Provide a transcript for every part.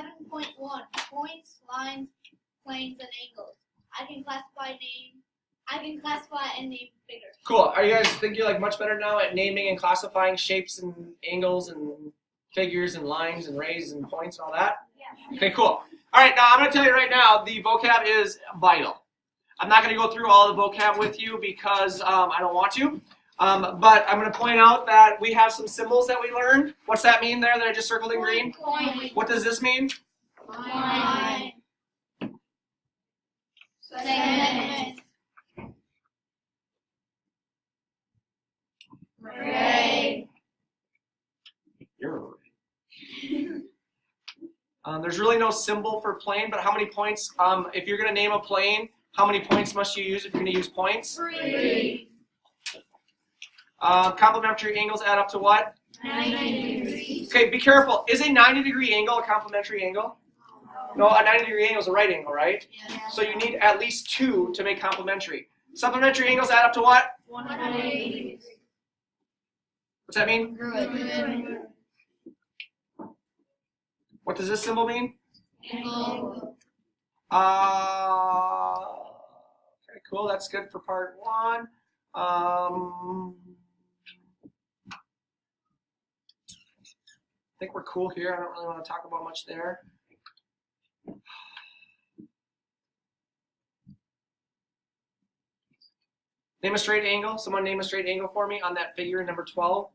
11.1 Points, lines, planes, and angles. I can classify and name figures. Cool. Are you guys think you're like much better now at naming and classifying shapes and angles and figures and lines and rays and points and all that? Yeah. Okay, cool. All right, now I'm going to tell you right now, the vocab is vital. I'm not going to go through all the vocab with you because I don't want to. But I'm going to point out that we have some symbols that we learned. What's that mean there that I just circled in green? Point. What does this mean? Line. Segment. Ray. You're there's really no symbol for plane, but how many points? If you're going to name a plane, how many points must you use if you're going to use points? 3. Complementary angles add up to what? 90 degrees. Okay, be careful. Is a 90-degree angle a complementary angle? No, a 90-degree angle is a right angle, right? Yeah. So you need at least 2 to make complementary. Supplementary angles add up to what? 180 degrees. What's that mean? Good. What does this symbol mean? Angle. Okay, cool. That's good for part 1. I think we're cool here. I don't really want to talk about much there. Name a straight angle. Someone name a straight angle for me on that figure number 12.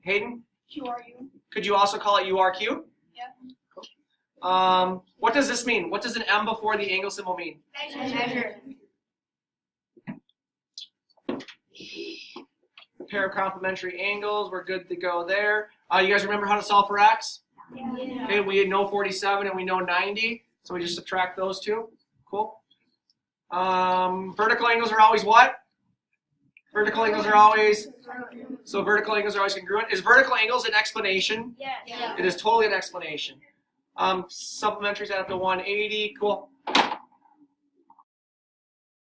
Hayden? QRU. Could you also call it URQ? Yep. What does this mean? What does an M before the angle symbol mean? Measure. A pair of complementary angles. We're good to go there. You guys remember how to solve for x? Yeah. Okay, we know 47 and we know 90, so we just subtract those two. Cool. Vertical angles are always what? Vertical angles are always, so vertical angles are always congruent. Is vertical angles an explanation? Yeah. It is totally an explanation. Supplementaries add up to 180. Cool.